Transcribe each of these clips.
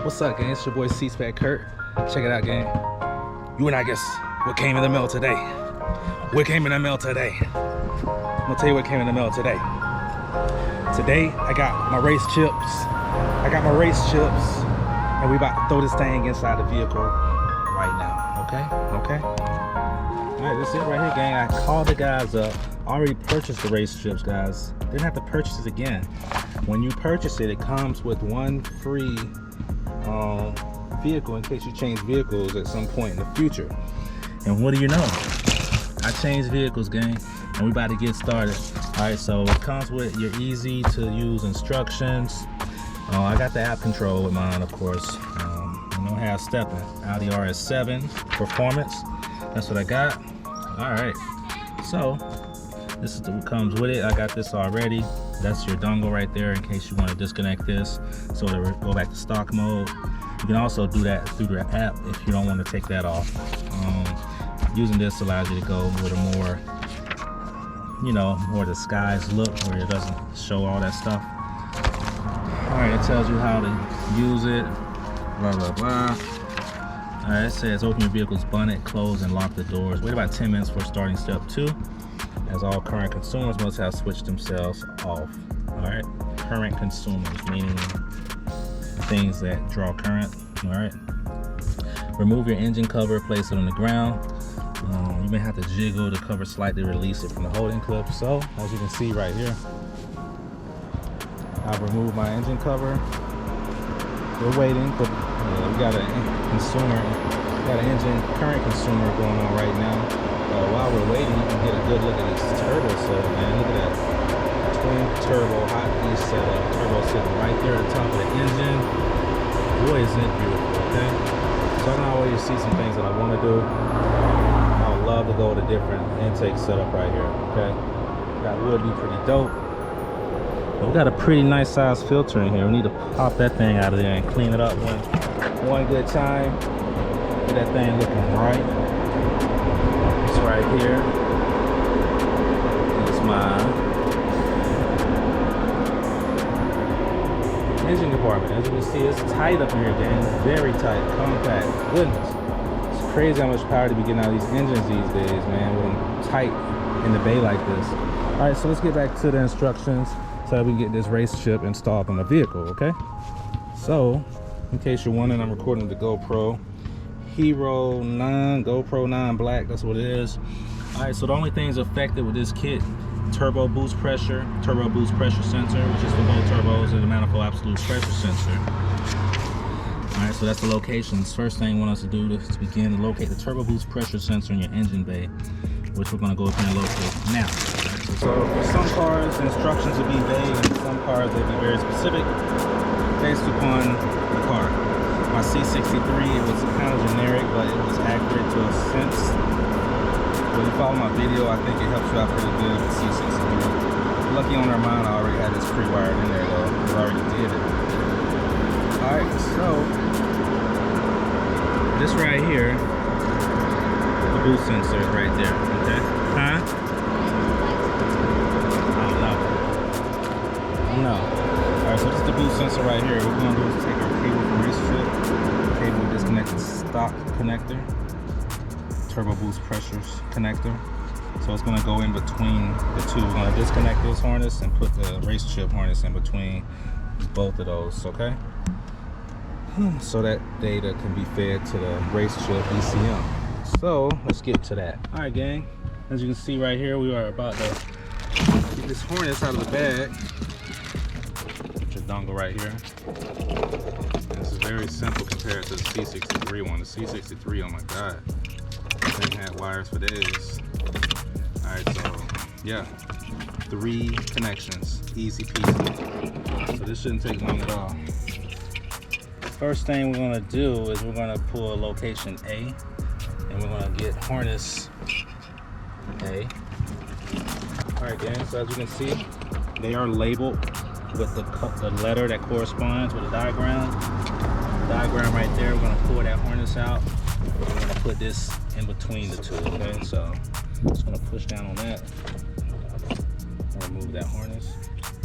What's up, gang? It's your boy C-Spec Kurt. Check it out, gang. You and I guess what came in the mail today. What came in the mail today? I'm gonna tell you what came in the mail today. Today, I got my race chips. And we about to throw this thing inside the vehicle right now. Okay? All right, that's it right here, gang. I called the guys up. Already purchased the race chips, guys. Didn't have to purchase it again. When you purchase it, it comes with one free vehicle in case you change vehicles at some point in the future. And what do you know? I changed vehicles, gang, and we about to get started. All right, so it comes with your easy to use instructions. I got the app control with mine, of course. You know, half stepping. Audi RS7 performance. That's what I got. All right, so this is what comes with it. I got this already. That's your dongle right there in case you want to disconnect this so to go back to stock mode. You can also do that through the app if you don't want to take that off. Using this allows you to go with a more, you know, more disguised look where it doesn't show all that stuff. All right, it tells you how to use it, blah, blah, blah. All right, it says open your vehicle's bonnet, close and lock the doors. Wait about 10 minutes for starting step 2. As all current consumers must have switched themselves off. All right, current consumers, meaning things that draw current. All right, remove your engine cover, place it on the ground. You may have to jiggle the cover slightly, release it from the holding clip. So, as you can see right here, I've removed my engine cover. We're waiting, but we got an current consumer going on right now. While we're waiting, you can get a good look at this turbo setup, man. Look at that twin turbo hot piece setup. Turbo sitting right there at the top of the engine. Boy, isn't it beautiful, okay? So I can always see some things that I want to do. I would love to go with a different intake setup right here, okay? That would be pretty dope. But we got a pretty nice size filter in here. We need to pop that thing out of there and clean it up one good time. Get that thing looking right. Right here is my engine compartment. As you can see, it's tight up in here, gang. Very tight, compact. Goodness, it's crazy how much power to be getting out of these engines these days, man, with them tight in the bay like this. All right, so let's get back to the instructions so that we can get this race chip installed on the vehicle, okay? So, in case you're wondering, I'm recording with the GoPro Hero 9, GoPro 9 Black, that's what it is. All right, so the only things affected with this kit, turbo boost pressure sensor, which is for both turbos, and the manifold absolute pressure sensor. All right, so that's the locations. First thing I want us to do is to begin to locate the turbo boost pressure sensor in your engine bay, which we're gonna go up here and locate now. So for some cars, the instructions will be vague, and some cars they'll be very specific based upon the car. My C63, it was kind of generic, but it was accurate to a sense. When you follow my video, I think it helps you out pretty good with C63. Lucky on our mind, I already had this pre-wired in there though. I already did it. Alright, so this right here, the boost sensor is right there, okay? Huh? I don't know. Alright, so this is the boost sensor right here. What we're gonna do is take our cable from race chip, cable disconnected stock connector, turbo boost pressures connector. So it's gonna go in between the two. We're gonna disconnect this harness and put the race chip harness in between both of those, okay? So that data can be fed to the race chip ECM. So let's get to that. All right, gang. As you can see right here, we are about to get this harness out of the bag. Dongle right here. This is very simple compared to the C63 one. The C63, oh my god, this thing had wires for days. Alright, so yeah, 3 connections, easy peasy. So this shouldn't take long at all. First thing we're gonna do is we're gonna pull location A, and we're gonna get harness A. Alright, gang, so as you can see, they are labeled with the letter that corresponds with the diagram. Diagram right there, we're gonna pull that harness out. We're gonna put this in between the two, okay? So just gonna push down on that and remove that harness.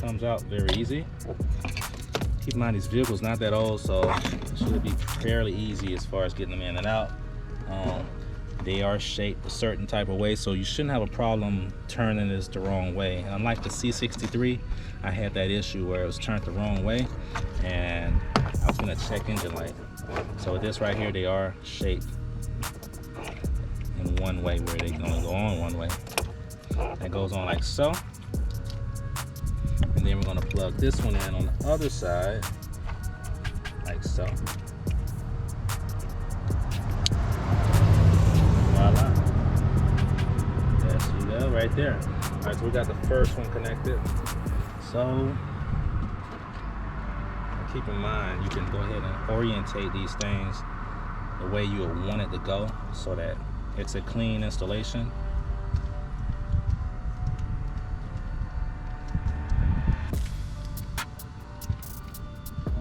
Comes out very easy. Keep in mind these vehicles not that old, so it should be fairly easy as far as getting them in and out. They are shaped a certain type of way, so you shouldn't have a problem turning this the wrong way. And unlike the C63, I had that issue where it was turned the wrong way, and I was gonna check engine light. So with this right here, they are shaped in one way where they can only go on one way. That goes on like so. And then we're gonna plug this one in on the other side, like so. Voila. That's you go, right there. All right, so we got the first one connected. So keep in mind, you can go ahead and orientate these things the way you would want it to go so that it's a clean installation.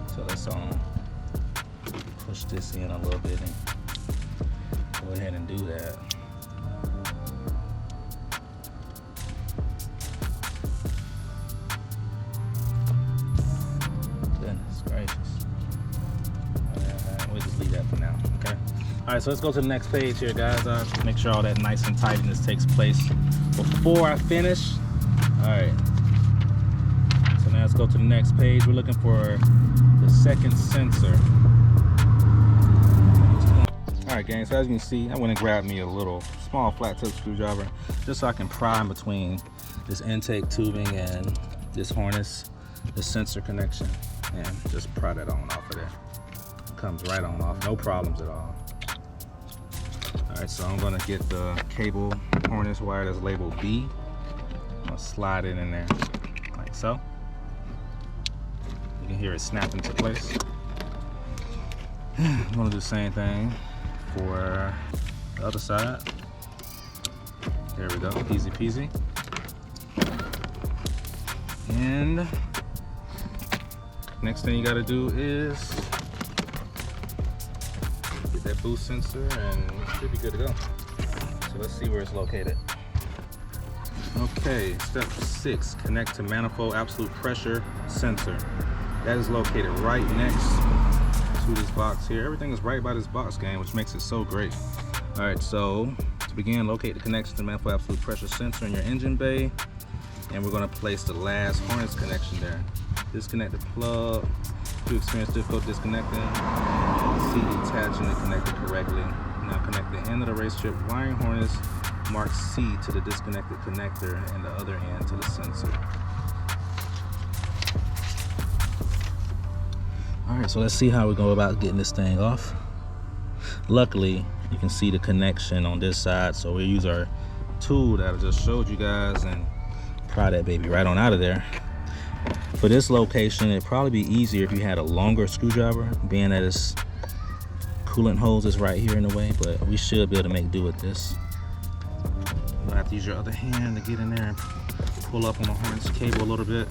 So let's push this in a little bit and go ahead and do that. Goodness gracious. We'll just leave that for now, okay? All right, so let's go to the next page here, guys. Make sure all that nice and tidiness takes place before I finish. All right. So now let's go to the next page. We're looking for the second sensor. All right, gang, so as you can see, I went and grabbed me a little small flat tip screwdriver just so I can pry in between this intake tubing and this harness, the sensor connection, and just pry that on off of there. It comes right on off, no problems at all. All right, so I'm gonna get the cable harness wire that's labeled B. I'm gonna slide it in there like so. You can hear it snap into place. I'm gonna do the same thing for the other side. There we go, easy peasy. And next thing you gotta do is get that boost sensor and it should be good to go. So let's see where it's located. Okay, step 6, connect to manifold absolute pressure sensor. That is located right next to this box here. Everything is right by this box, gang, which makes it so great. All right, so to begin, locate the connection to manifold absolute pressure sensor in your engine bay. And we're gonna place the last harness connection there. Disconnect the plug. If you experience difficulty disconnecting, see detaching and connect it correctly. Now connect the end of the race chip wiring harness, mark C to the disconnected connector and the other end to the sensor. All right, so let's see how we go about getting this thing off. Luckily, you can see the connection on this side, so we'll use our tool that I just showed you guys and pry that baby right on out of there. For this location, it'd probably be easier if you had a longer screwdriver, being that its coolant hose is right here in the way, but we should be able to make do with this. You'll have to use your other hand to get in there and pull up on the harness cable a little bit.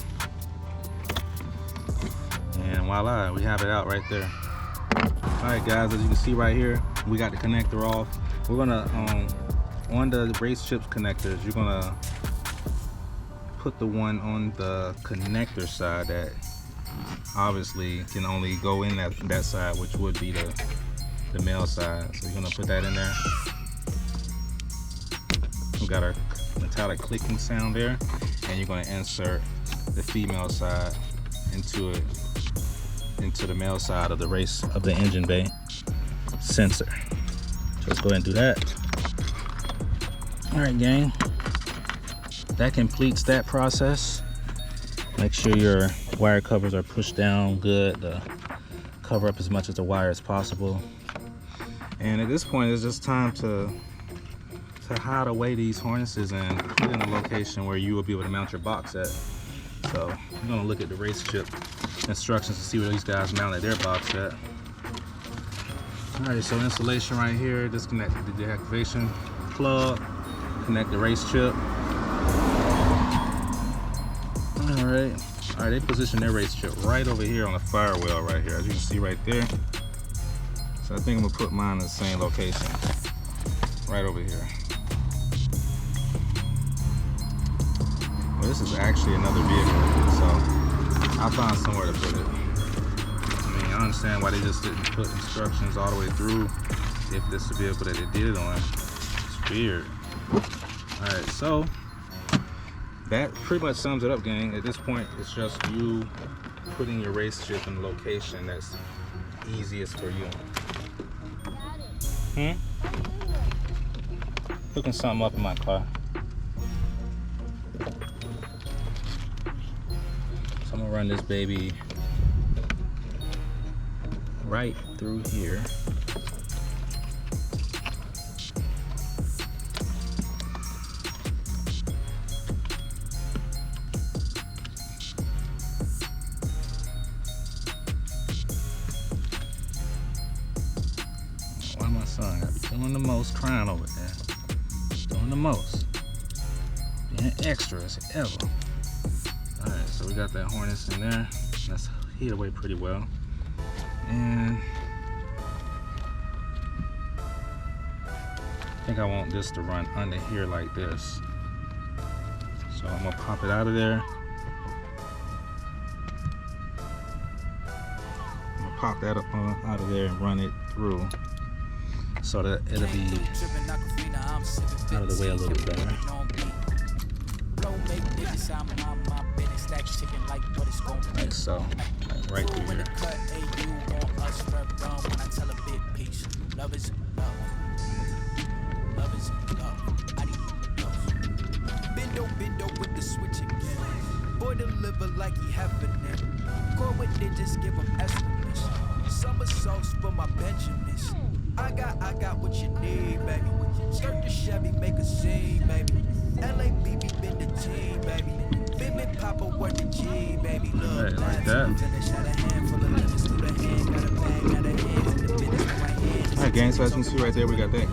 And voila, we have it out right there. All right, guys, as you can see right here, we got the connector off. We're gonna, on the race chips connectors, you're gonna put the one on the connector side that obviously can only go in that side, which would be the male side. So you're gonna put that in there. We got our metallic clicking sound there, and you're gonna insert the female side into the male side of the engine bay sensor. So let's go ahead and do that. All right, gang. That completes that process. Make sure your wire covers are pushed down good to cover up as much of the wire as possible. And at this point, it's just time to hide away these harnesses and put in a location where you will be able to mount your box at. So I'm gonna look at the race chip instructions to see where these guys mounted their box at. All right, so installation right here, disconnect the deactivation plug, connect the race chip. All right, they position their race chip right over here on the firewall right here, as you can see right there. So I think I'm gonna put mine in the same location, right over here. Well, this is actually another vehicle, so I'll find somewhere to put it. understand why they just didn't put instructions all the way through if this is the vehicle that they did it on. It's weird. Alright, so that pretty much sums it up, gang. At this point, it's just you putting your race chip in the location that's easiest for you. Hooking something up in my car. So I'm gonna run this baby right through here. Why my son gotta be doing the most, crying over there? Doing the most. Being extra as ever. Alright, so we got that harness in there. That's heat away pretty well. And I think I want this to run under here like this. So I'm gonna pop it out of there. I'm gonna pop that up out of there and run it through so that it'll be out of the way a little bit better. Like so, right through here. Bendo with the switch again. Boy deliver like he happening. Go with it, just give him estimates. Summer sauce for my Benjamins. I got what you need, baby. Skirt the Chevy, make a scene, baby. LABB been the team, baby. Big Papa work the G, baby. Look, like that. Alright, gang, so as you can see right there, we got that